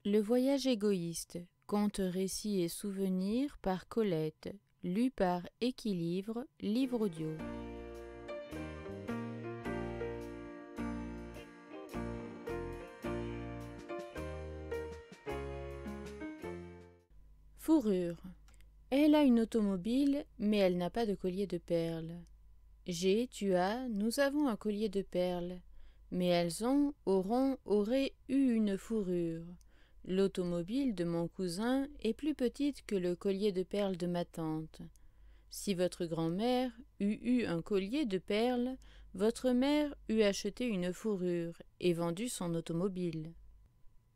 Le voyage égoïste, contes, récits et souvenirs par Colette, lu par Équilibre, livre audio. Fourrure. Elle a une automobile, mais elle n'a pas de collier de perles. Tu as, nous avons un collier de perles, mais elles auraient eu une fourrure. L'automobile de mon cousin est plus petite que le collier de perles de ma tante. Si votre grand-mère eût eu un collier de perles, votre mère eût acheté une fourrure et vendu son automobile.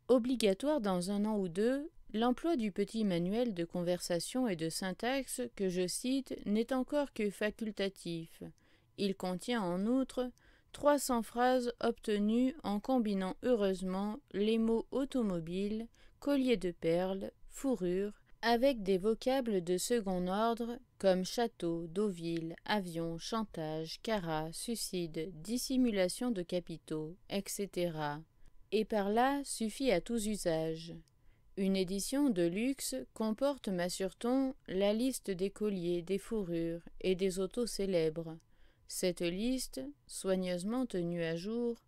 Obligatoire dans 1 an ou 2, l'emploi du petit manuel de conversation et de syntaxe que je cite n'est encore que facultatif. Il contient en outre 300 phrases obtenues en combinant heureusement les mots automobile, collier de perles, fourrure, avec des vocables de second ordre comme château, deauville, avion, chantage, carat, suicide, dissimulation de capitaux, etc. Et par là suffit à tous usages. Une édition de luxe comporte, m'assure-t-on, la liste des colliers, des fourrures et des autos célèbres. Cette liste, soigneusement tenue à jour,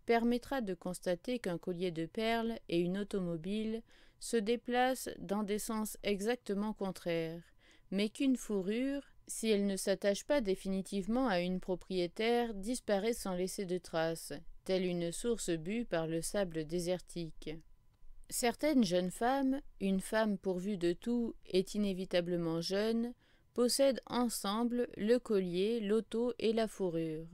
permettra de constater qu'un collier de perles et une automobile se déplacent dans des sens exactement contraires, mais qu'une fourrure, si elle ne s'attache pas définitivement à une propriétaire, disparaît sans laisser de traces, telle une source bue par le sable désertique. Certaines jeunes femmes, une femme pourvue de tout est inévitablement jeune, possèdent ensemble le collier, l'auto et la fourrure.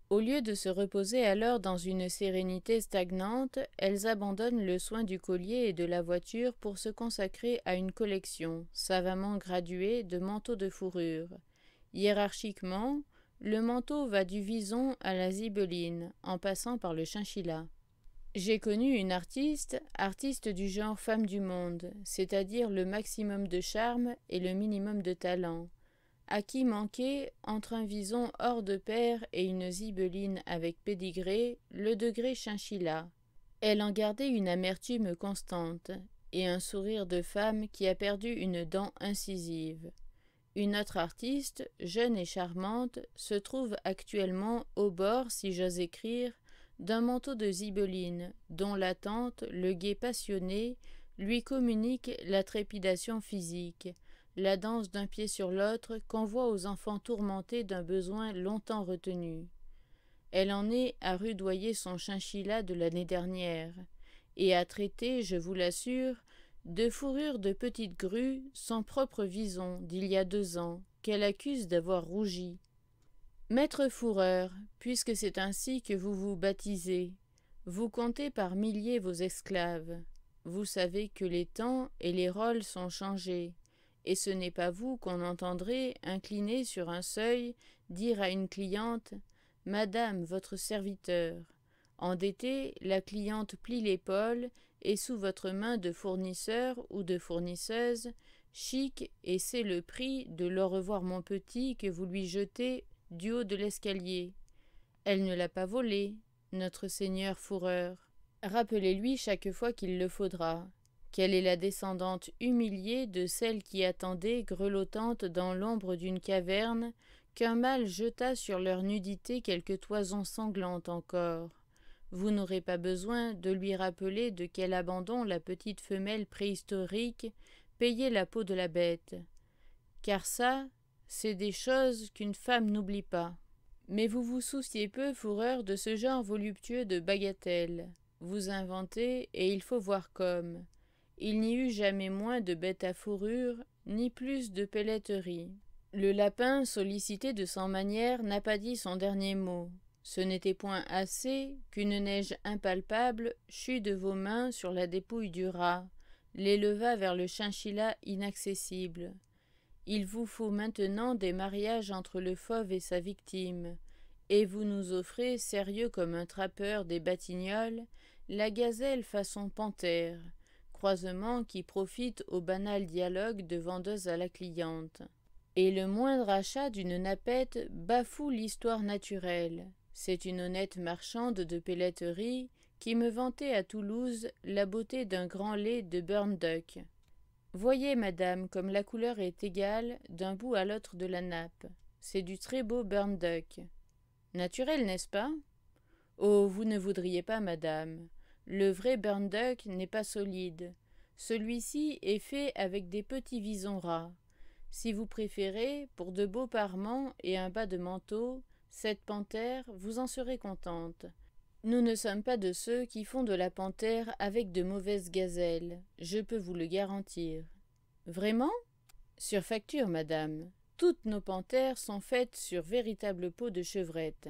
Au lieu de se reposer alors dans une sérénité stagnante, elles abandonnent le soin du collier et de la voiture pour se consacrer à une collection, savamment graduée, de manteaux de fourrure. Hiérarchiquement, le manteau va du vison à la zibeline, en passant par le chinchilla. J'ai connu une artiste du genre femme du monde, c'est-à-dire le maximum de charme et le minimum de talent, à qui manquait, entre un vison hors de pair et une zibeline avec pédigré, le degré chinchilla. Elle en gardait une amertume constante, et un sourire de femme qui a perdu une dent incisive. Une autre artiste, jeune et charmante, se trouve actuellement au bord, si j'ose écrire, d'un manteau de zibeline, dont l'attente, le guet passionné, lui communique la trépidation physique, la danse d'un pied sur l'autre qu'on voit aux enfants tourmentés d'un besoin longtemps retenu. Elle en est à rudoyer son chinchilla de l'année dernière, et à traiter, je vous l'assure, de fourrure de petite grue son propre vison d'il y a 2 ans, qu'elle accuse d'avoir rougi. Maître fourreur, puisque c'est ainsi que vous vous baptisez, vous comptez par milliers vos esclaves. Vous savez que les temps et les rôles sont changés, et ce n'est pas vous qu'on entendrait, incliné sur un seuil, dire à une cliente « Madame, votre serviteur ». Endettée, la cliente plie l'épaule et sous votre main de fournisseur ou de fournisseuse, chic et c'est le prix de l'au revoir mon petit que vous lui jetez du haut de l'escalier. Elle ne l'a pas volé, notre seigneur fourreur. Rappelez-lui chaque fois qu'il le faudra qu'elle est la descendante humiliée de celle qui attendait, grelottante dans l'ombre d'une caverne, qu'un mâle jeta sur leur nudité quelque toison sanglante encore. Vous n'aurez pas besoin de lui rappeler de quel abandon la petite femelle préhistorique payait la peau de la bête. Car ça, c'est des choses qu'une femme n'oublie pas. Mais vous vous souciez peu, fourreur, de ce genre voluptueux de bagatelles. Vous inventez, et il faut voir comme. Il n'y eut jamais moins de bêtes à fourrure, ni plus de pelleterie. Le lapin, sollicité de 100 manières, n'a pas dit son dernier mot. Ce n'était point assez qu'une neige impalpable chut de vos mains sur la dépouille du rat, l'éleva vers le chinchilla inaccessible. Il vous faut maintenant des mariages entre le fauve et sa victime, et vous nous offrez, sérieux comme un trappeur des Batignolles, la gazelle façon panthère, croisement qui profite au banal dialogue de vendeuse à la cliente. Et le moindre achat d'une napette bafoue l'histoire naturelle. C'est une honnête marchande de pelleterie qui me vantait à Toulouse la beauté d'un grand lait de burn-duck. Voyez, madame, comme la couleur est égale d'un bout à l'autre de la nappe. C'est du très beau burn-duck. Naturel, n'est-ce pas? Oh, vous ne voudriez pas, madame. Le vrai burn-duck n'est pas solide. Celui-ci est fait avec des petits visons ras. Si vous préférez, pour de beaux parements et un bas de manteau, cette panthère, vous en serez contente. Nous ne sommes pas de ceux qui font de la panthère avec de mauvaises gazelles, je peux vous le garantir. Vraiment? Sur facture, madame. Toutes nos panthères sont faites sur véritable peau de chevrette.